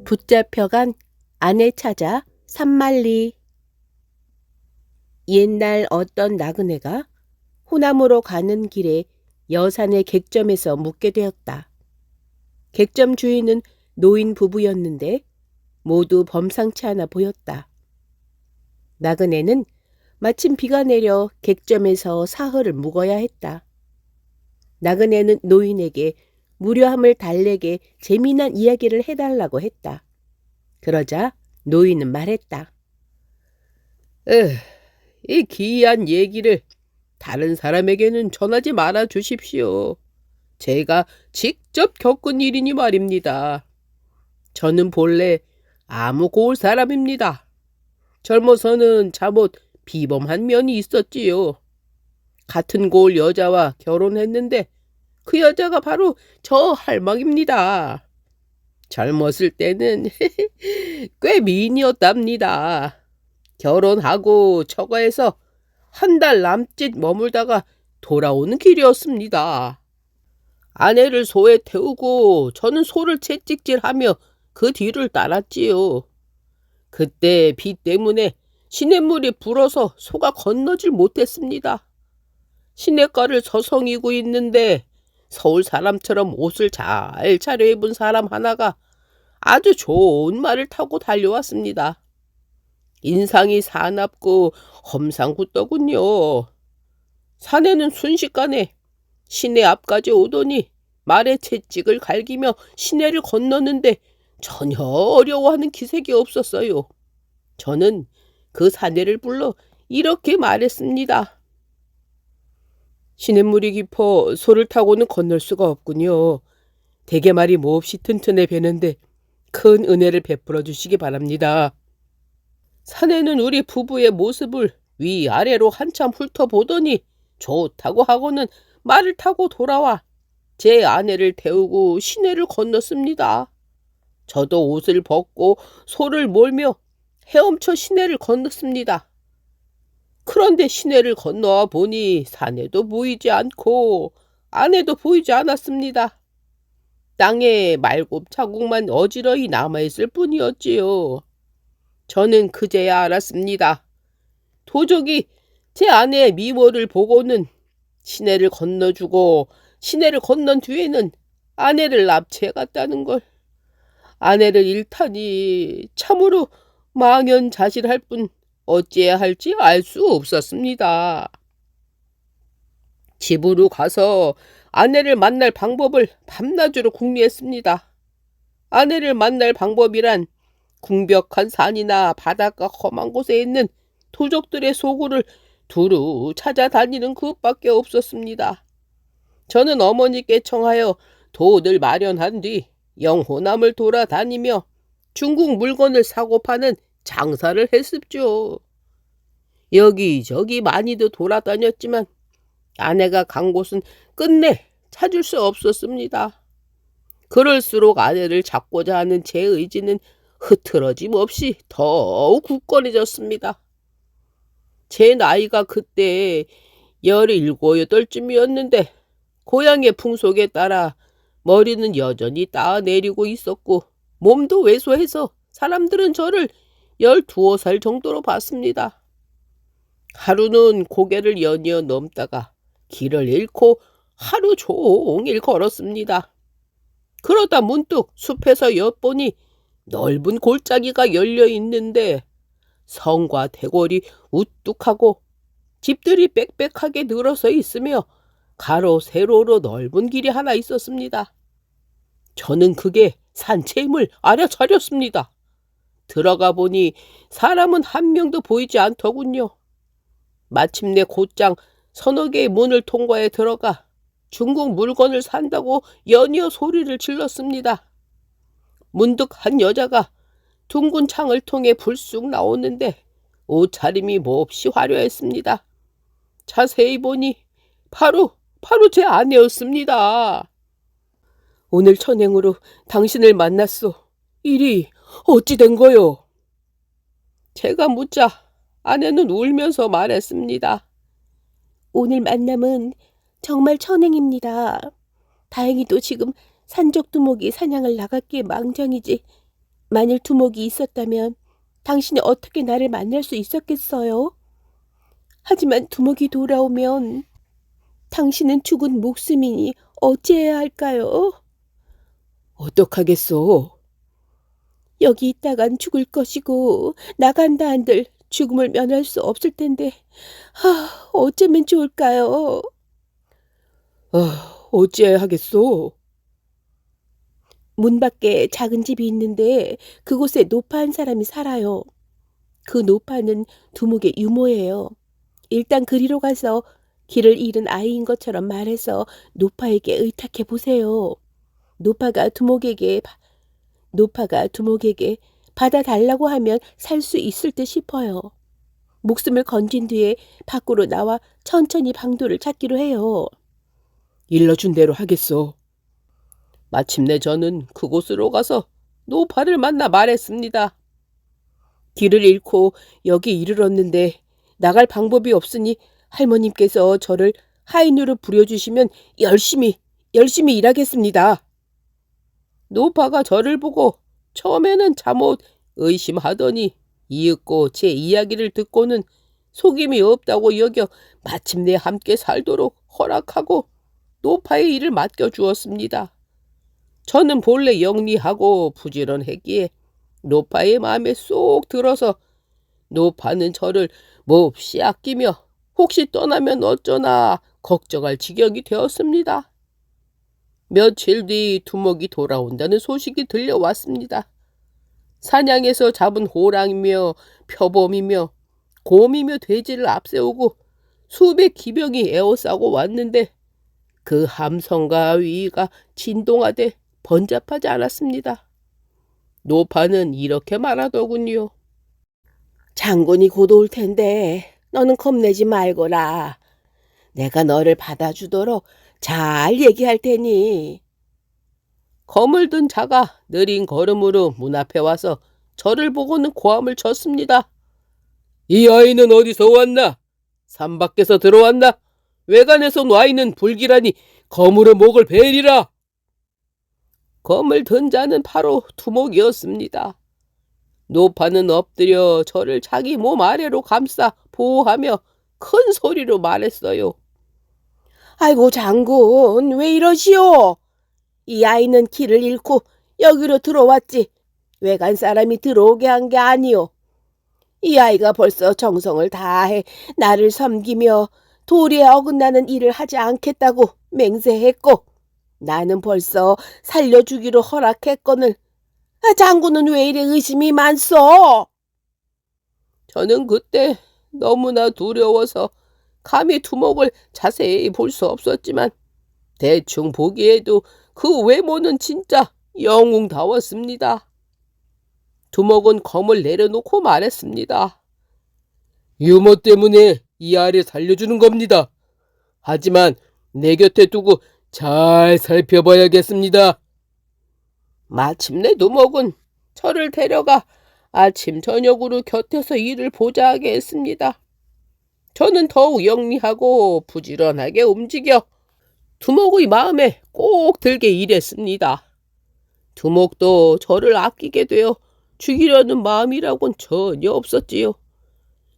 붙잡혀간 아내 찾아 산만리. 옛날 어떤 나그네가 호남으로 가는 길에 여산의 객점에서 묵게 되었다. 객점 주인은 노인 부부였는데 모두 범상치 않아 보였다. 나그네는 마침 비가 내려 객점에서 사흘을 묵어야 했다. 나그네는 노인에게 무료함을 달래게 재미난 이야기를 해달라고 했다. 그러자 노인은 말했다. 이 기이한 얘기를 다른 사람에게는 전하지 말아 주십시오. 제가 직접 겪은 일이니 말입니다. 저는 본래 아무 고을 사람입니다. 젊어서는 잠옷 비범한 면이 있었지요. 같은 고을 여자와 결혼했는데 그 여자가 바로 저 할망입니다. 젊었을 때는 꽤 미인이었답니다. 결혼하고 처가에서 한 달 남짓 머물다가 돌아오는 길이었습니다. 아내를 소에 태우고 저는 소를 채찍질하며 그 뒤를 따랐지요. 그때 비 때문에 시냇물이 불어서 소가 건너질 못했습니다. 시냇가를 서성이고 있는데 서울 사람처럼 옷을 잘 차려입은 사람 하나가 아주 좋은 말을 타고 달려왔습니다. 인상이 사납고 험상궂더군요. 사내는 순식간에 시내 앞까지 오더니 말에 채찍을 갈기며 시내를 건너는데 전혀 어려워하는 기색이 없었어요. 저는 그 사내를 불러 이렇게 말했습니다. 시냇물이 깊어 소를 타고는 건널 수가 없군요. 대게말이 몹시 튼튼해 배는데 큰 은혜를 베풀어 주시기 바랍니다. 사내는 우리 부부의 모습을 위아래로 한참 훑어보더니 좋다고 하고는 말을 타고 돌아와 제 아내를 태우고 시내를 건넜습니다. 저도 옷을 벗고 소를 몰며 헤엄쳐 시내를 건넜습니다. 그런데 시내를 건너와 보니 사내도 보이지 않고 아내도 보이지 않았습니다. 땅에 말굽 자국만 어지러이 남아있을 뿐이었지요. 저는 그제야 알았습니다. 도적이 제 아내의 미모를 보고는 시내를 건너주고 시내를 건넌 뒤에는 아내를 납치해갔다는 걸. 아내를 잃다니 참으로 망연자실할 뿐 어찌해야 할지 알 수 없었습니다. 집으로 가서 아내를 만날 방법을 밤낮으로 궁리했습니다. 아내를 만날 방법이란 궁벽한 산이나 바닷가 험한 곳에 있는 도적들의 소굴을 두루 찾아다니는 그것밖에 없었습니다. 저는 어머니께 청하여 돈을 마련한 뒤 영호남을 돌아다니며 중국 물건을 사고 파는 장사를 했습죠. 여기저기 많이도 돌아다녔지만 아내가 간 곳은 끝내 찾을 수 없었습니다. 그럴수록 아내를 잡고자 하는 제 의지는 흐트러짐 없이 더욱 굳건해졌습니다. 제 나이가 그때 17, 8쯤이었는데 고향의 풍속에 따라 머리는 여전히 따내리고 있었고 몸도 왜소해서 사람들은 저를 12살 정도로 봤습니다. 하루는 고개를 연이어 넘다가 길을 잃고 하루 종일 걸었습니다. 그러다 문득 숲에서 엿보니 넓은 골짜기가 열려 있는데 성과 대궐이 우뚝하고 집들이 빽빽하게 늘어서 있으며 가로 세로로 넓은 길이 하나 있었습니다. 저는 그게 산채임을 알아차렸습니다. 들어가 보니 사람은 한 명도 보이지 않더군요. 마침내 곧장 서너 개의 문을 통과해 들어가 중국 물건을 산다고 연이어 소리를 질렀습니다. 문득 한 여자가 둥근 창을 통해 불쑥 나오는데 옷차림이 몹시 화려했습니다. 자세히 보니 바로 제 아내였습니다. 오늘 천행으로 당신을 만났소. 일이 어찌 된 거요? 제가 묻자 아내는 울면서 말했습니다. 오늘 만남은 정말 천행입니다. 다행히도 지금 산적 두목이 사냥을 나갔기에 망정이지. 만일 두목이 있었다면 당신이 어떻게 나를 만날 수 있었겠어요? 하지만 두목이 돌아오면 당신은 죽은 목숨이니 어찌해야 할까요? 어떡하겠소? 여기 있다간 죽을 것이고 나간다 한들 죽음을 면할 수 없을 텐데 어쩌면 좋을까요? 어찌해야 하겠소? 문 밖에 작은 집이 있는데 그곳에 노파 한 사람이 살아요. 그 노파는 두목의 유모예요. 일단 그리로 가서 길을 잃은 아이인 것처럼 말해서 노파에게 의탁해 보세요. 노파가 두목에게 받아달라고 하면 살 수 있을 듯 싶어요. 목숨을 건진 뒤에 밖으로 나와 천천히 방도를 찾기로 해요. 일러준 대로 하겠소. 마침내 저는 그곳으로 가서 노파를 만나 말했습니다. 길을 잃고 여기 이르렀는데 나갈 방법이 없으니 할머님께서 저를 하인으로 부려주시면 열심히 일하겠습니다. 노파가 저를 보고 처음에는 잠옷 의심하더니 이윽고 제 이야기를 듣고는 속임이 없다고 여겨 마침내 함께 살도록 허락하고 노파의 일을 맡겨주었습니다. 저는 본래 영리하고 부지런했기에 노파의 마음에 쏙 들어서 노파는 저를 몹시 아끼며 혹시 떠나면 어쩌나 걱정할 지경이 되었습니다. 며칠 뒤 두목이 돌아온다는 소식이 들려왔습니다. 사냥에서 잡은 호랑이며 표범이며 곰이며 돼지를 앞세우고 수백 기병이 에워싸고 왔는데 그 함성과 위가 진동하되 번잡하지 않았습니다. 노파는 이렇게 말하더군요. 장군이 곧 올 텐데 너는 겁내지 말거라. 내가 너를 받아주도록 잘 얘기할 테니. 검을 든 자가 느린 걸음으로 문 앞에 와서 저를 보고는 고함을 쳤습니다. 이 아이는 어디서 왔나? 산 밖에서 들어왔나? 외관에서 와 있는 불길하니 검으로 목을 베리라. 검을 든 자는 바로 두목이었습니다. 노파는 엎드려 저를 자기 몸 아래로 감싸 보호하며 큰 소리로 말했어요. 아이고 장군 왜 이러시오? 이 아이는 길을 잃고 여기로 들어왔지 외간 사람이 들어오게 한 게 아니오. 이 아이가 벌써 정성을 다해 나를 섬기며 도리에 어긋나는 일을 하지 않겠다고 맹세했고 나는 벌써 살려주기로 허락했거늘 장군은 왜 이래 의심이 많소? 저는 그때 너무나 두려워서 감히 두목을 자세히 볼 수 없었지만 대충 보기에도 그 외모는 진짜 영웅다웠습니다. 두목은 검을 내려놓고 말했습니다. 유머 때문에 이 아이를 살려주는 겁니다. 하지만 내 곁에 두고 잘 살펴봐야겠습니다. 마침내 두목은 저를 데려가 아침 저녁으로 곁에서 일을 보자하게 했습니다. 저는 더욱 영리하고 부지런하게 움직여 두목의 마음에 꼭 들게 일했습니다. 두목도 저를 아끼게 되어 죽이려는 마음이라곤 전혀 없었지요.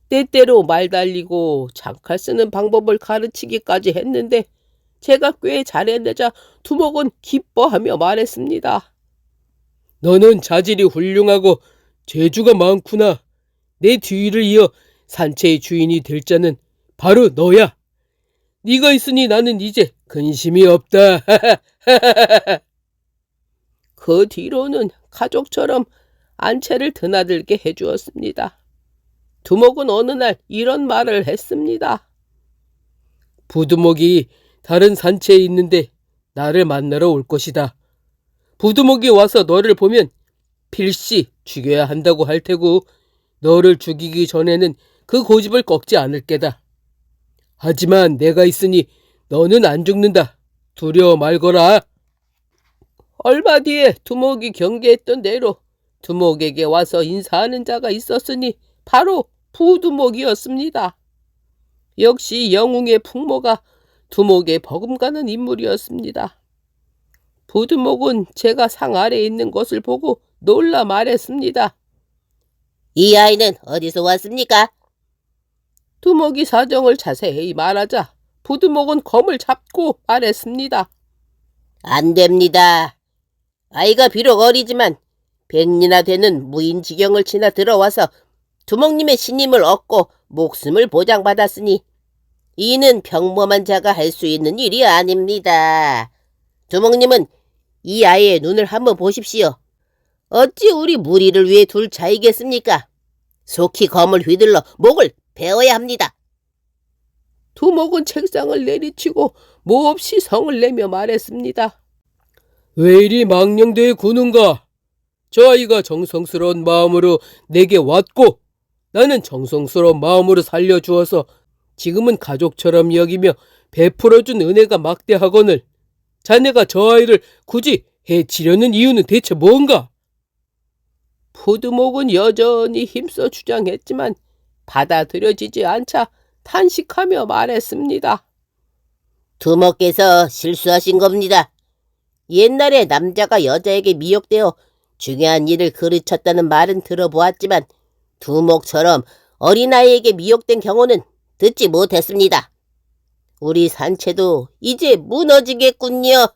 때때로 말 달리고 장칼 쓰는 방법을 가르치기까지 했는데 제가 꽤 잘해내자 두목은 기뻐하며 말했습니다. 너는 자질이 훌륭하고 재주가 많구나. 내 뒤를 이어 산채의 주인이 될 자는 바로 너야. 네가 있으니 나는 이제 근심이 없다. 그 뒤로는 가족처럼 안채를 드나들게 해주었습니다. 두목은 어느 날 이런 말을 했습니다. 부두목이 다른 산채에 있는데 나를 만나러 올 것이다. 부두목이 와서 너를 보면 필시 죽여야 한다고 할 테고 너를 죽이기 전에는 그 고집을 꺾지 않을 게다. 하지만 내가 있으니 너는 안 죽는다. 두려워 말거라. 얼마 뒤에 두목이 경계했던 대로 두목에게 와서 인사하는 자가 있었으니 바로 부두목이었습니다. 역시 영웅의 풍모가 두목에 버금가는 인물이었습니다. 부두목은 제가 상 아래에 있는 것을 보고 놀라 말했습니다. 이 아이는 어디서 왔습니까? 두목이 사정을 자세히 말하자 부두목은 검을 잡고 말했습니다. 안 됩니다. 아이가 비록 어리지만 100이나 되는 무인지경을 지나 들어와서 두목님의 신임을 얻고 목숨을 보장받았으니 이는 평범한 자가 할 수 있는 일이 아닙니다. 두목님은 이 아이의 눈을 한번 보십시오. 어찌 우리 무리를 위해 둘 자이겠습니까? 속히 검을 휘둘러 목을 베어야 합니다. 두목은 책상을 내리치고 몹시 성을 내며 말했습니다. 왜 이리 망령되이 구는가? 저 아이가 정성스러운 마음으로 내게 왔고 나는 정성스러운 마음으로 살려주어서 지금은 가족처럼 여기며 베풀어준 은혜가 막대하거늘 자네가 저 아이를 굳이 해치려는 이유는 대체 뭔가? 부두목은 여전히 힘써 주장했지만 받아들여지지 않자 탄식하며 말했습니다. 두목께서 실수하신 겁니다. 옛날에 남자가 여자에게 미혹되어 중요한 일을 그르쳤다는 말은 들어보았지만 두목처럼 어린아이에게 미혹된 경우는 듣지 못했습니다. 우리 산채도 이제 무너지겠군요.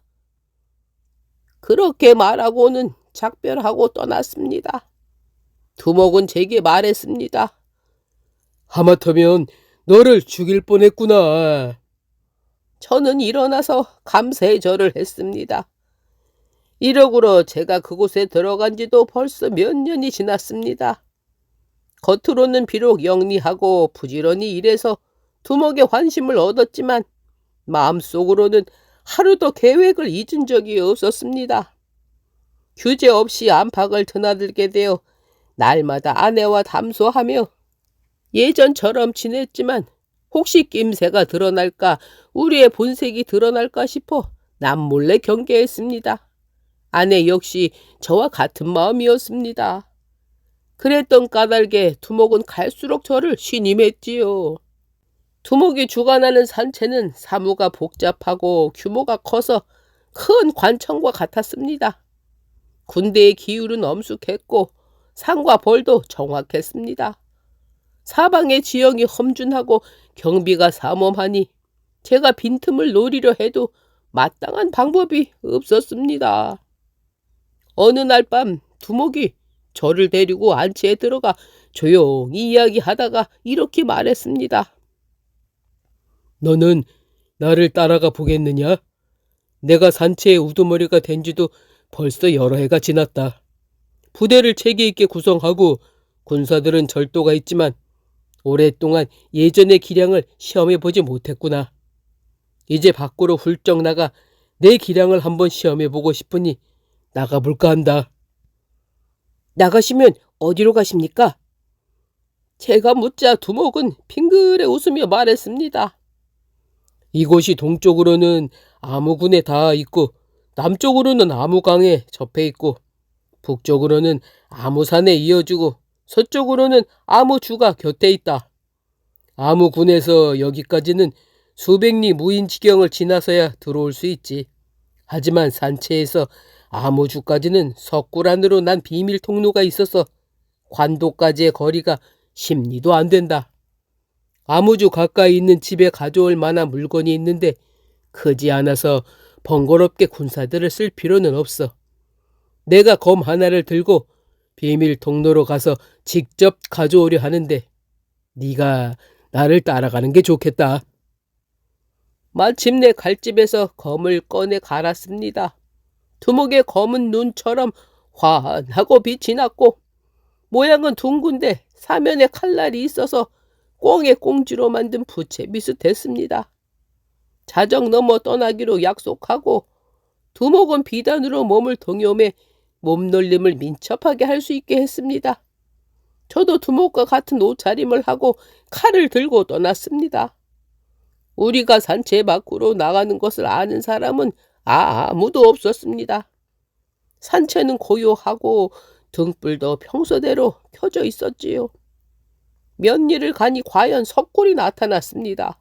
그렇게 말하고는 작별하고 떠났습니다. 두목은 제게 말했습니다. 하마터면 너를 죽일 뻔했구나. 저는 일어나서 감사의 절을 했습니다. 이러고로 제가 그곳에 들어간 지도 벌써 몇 년이 지났습니다. 겉으로는 비록 영리하고 부지런히 일해서 두목의 환심을 얻었지만 마음속으로는 하루도 계획을 잊은 적이 없었습니다. 규제 없이 안팎을 드나들게 되어 날마다 아내와 담소하며 예전처럼 지냈지만 혹시 낌새가 드러날까 우리의 본색이 드러날까 싶어 남몰래 경계했습니다. 아내 역시 저와 같은 마음이었습니다. 그랬던 까닭에 두목은 갈수록 저를 신임했지요. 두목이 주관하는 산채는 사무가 복잡하고 규모가 커서 큰 관청과 같았습니다. 군대의 기율은 엄숙했고 상과 벌도 정확했습니다. 사방의 지형이 험준하고 경비가 삼엄하니 제가 빈틈을 노리려 해도 마땅한 방법이 없었습니다. 어느 날 밤 두목이 저를 데리고 안치에 들어가 조용히 이야기하다가 이렇게 말했습니다. 너는 나를 따라가 보겠느냐? 내가 산채의 우두머리가 된 지도 벌써 여러 해가 지났다. 부대를 체계 있게 구성하고 군사들은 절도가 있지만 오랫동안 예전의 기량을 시험해보지 못했구나. 이제 밖으로 훌쩍 나가 내 기량을 한번 시험해보고 싶으니 나가볼까 한다. 나가시면 어디로 가십니까? 제가 묻자 두목은 빙그레 웃으며 말했습니다. 이곳이 동쪽으로는 아무군에 닿아 있고 남쪽으로는 아무강에 접해 있고 북쪽으로는 아무산에 이어지고 서쪽으로는 아무주가 곁에 있다. 아무군에서 여기까지는 수백리 무인지경을 지나서야 들어올 수 있지. 하지만 산채에서 아무주까지는 석굴 안으로 난 비밀 통로가 있어서 관도까지의 거리가 10리도 안 된다. 아무주 가까이 있는 집에 가져올 만한 물건이 있는데 크지 않아서 번거롭게 군사들을 쓸 필요는 없어. 내가 검 하나를 들고 비밀 통로로 가서 직접 가져오려 하는데 네가 나를 따라가는 게 좋겠다. 마침내 칼집에서 검을 꺼내 갈았습니다. 두목의 검은 눈처럼 환하고 빛이 났고 모양은 둥근데 사면에 칼날이 있어서 꽁의 꽁지로 만든 부채 비슷했습니다. 자정 넘어 떠나기로 약속하고 두목은 비단으로 몸을 동여매 몸놀림을 민첩하게 할 수 있게 했습니다. 저도 두목과 같은 옷차림을 하고 칼을 들고 떠났습니다. 우리가 산채 밖으로 나가는 것을 아는 사람은 아무도 없었습니다. 산채는 고요하고 등불도 평소대로 켜져 있었지요. 몇 일을 가니 과연 석굴이 나타났습니다.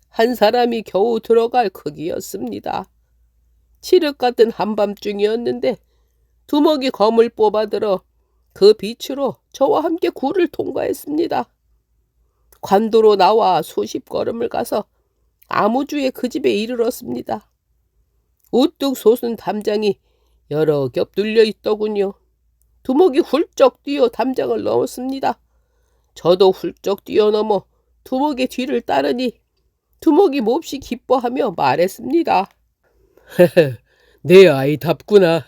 한 사람이 겨우 들어갈 크기였습니다. 칠흑 같은 한밤중이었는데 두목이 검을 뽑아들어 그 빛으로 저와 함께 굴을 통과했습니다. 관도로 나와 수십 걸음을 가서 아무주의 그 집에 이르렀습니다. 우뚝 솟은 담장이 여러 겹 눌려 있더군요. 두목이 훌쩍 뛰어 담장을 넘었습니다. 저도 훌쩍 뛰어넘어 두목의 뒤를 따르니 두목이 몹시 기뻐하며 말했습니다. 내 아이답구나.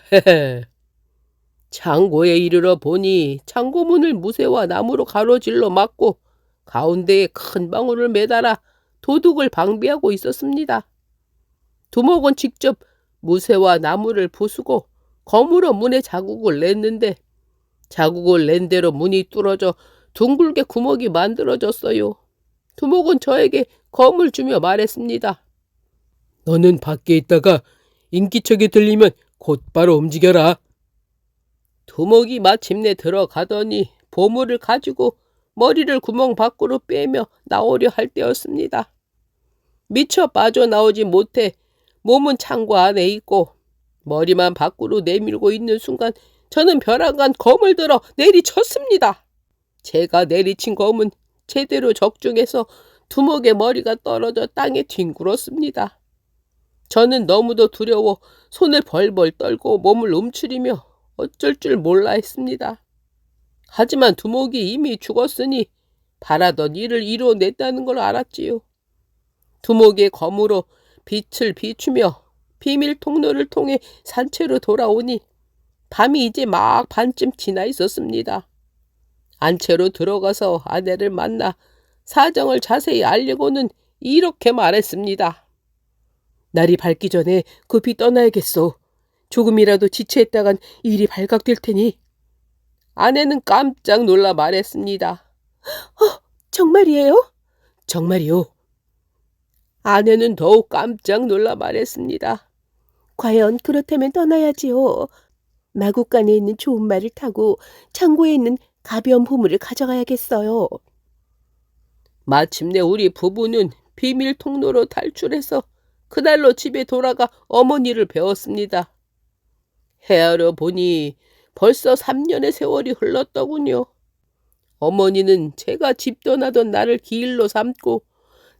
창고에 이르러 보니 창고문을 무쇠와 나무로 가로질러 막고 가운데에 큰 방울을 매달아 도둑을 방비하고 있었습니다. 두목은 직접 무쇠와 나무를 부수고 검으로 문에 자국을 냈는데 자국을 낸 대로 문이 뚫어져 둥글게 구멍이 만들어졌어요. 두목은 저에게 검을 주며 말했습니다. 너는 밖에 있다가 인기척이 들리면 곧바로 움직여라. 두목이 마침내 들어가더니 보물을 가지고 머리를 구멍 밖으로 빼며 나오려 할 때였습니다. 미처 빠져나오지 못해 몸은 창고 안에 있고 머리만 밖으로 내밀고 있는 순간 저는 벼랑간 검을 들어 내리쳤습니다. 제가 내리친 검은 제대로 적중해서 두목의 머리가 떨어져 땅에 뒹굴었습니다. 저는 너무도 두려워 손을 벌벌 떨고 몸을 움츠리며 어쩔 줄 몰라 했습니다. 하지만 두목이 이미 죽었으니 바라던 일을 이뤄냈다는 걸 알았지요. 두목의 검으로 빛을 비추며 비밀 통로를 통해 산채로 돌아오니 밤이 이제 막 반쯤 지나 있었습니다. 안채로 들어가서 아내를 만나 사정을 자세히 알려고는 이렇게 말했습니다. 날이 밝기 전에 급히 떠나야겠소. 조금이라도 지체했다간 일이 발각될 테니. 아내는 깜짝 놀라 말했습니다. 정말이에요? 정말이요. 아내는 더욱 깜짝 놀라 말했습니다. 과연 그렇다면 떠나야지요. 마구간에 있는 좋은 말을 타고 창고에 있는 가벼운 보물을 가져가야겠어요. 마침내 우리 부부는 비밀 통로로 탈출해서 그날로 집에 돌아가 어머니를 배웠습니다. 헤아려 보니 벌써 3년의 세월이 흘렀더군요. 어머니는 제가 집 떠나던 날을 기일로 삼고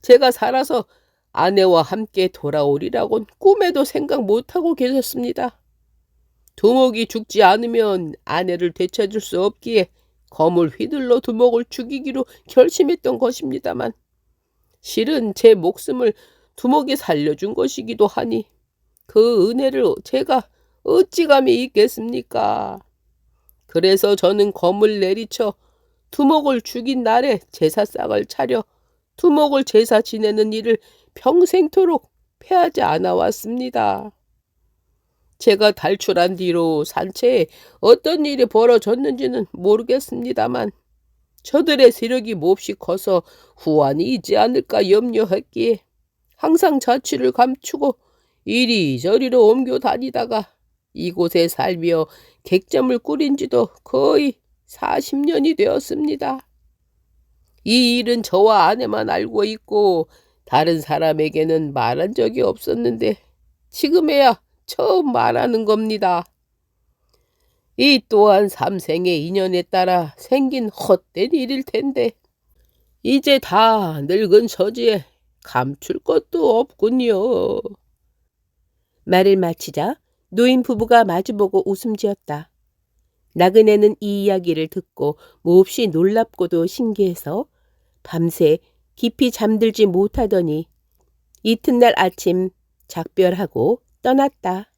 제가 살아서 아내와 함께 돌아오리라곤 꿈에도 생각 못하고 계셨습니다. 두목이 죽지 않으면 아내를 되찾을 수 없기에 검을 휘둘러 두목을 죽이기로 결심했던 것입니다만 실은 제 목숨을 두목이 살려준 것이기도 하니 그 은혜를 제가 어찌 감히 잊겠습니까? 그래서 저는 검을 내리쳐 두목을 죽인 날에 제사상을 차려 두목을 제사 지내는 일을 평생토록 패하지 않아 왔습니다. 제가 탈출한 뒤로 산채에 어떤 일이 벌어졌는지는 모르겠습니다만 저들의 세력이 몹시 커서 후환이 있지 않을까 염려했기에 항상 자취를 감추고 이리저리로 옮겨 다니다가 이곳에 살며 객점을 꾸린 지도 거의 40년이 되었습니다. 이 일은 저와 아내만 알고 있고 다른 사람에게는 말한 적이 없었는데 지금에야 처음 말하는 겁니다. 이 또한 삼생의 인연에 따라 생긴 헛된 일일 텐데 이제 다 늙은 처지에 감출 것도 없군요. 말을 마치자 노인 부부가 마주보고 웃음 지었다. 나그네는 이 이야기를 듣고 몹시 놀랍고도 신기해서 밤새 깊이 잠들지 못하더니 이튿날 아침 작별하고 떠났다.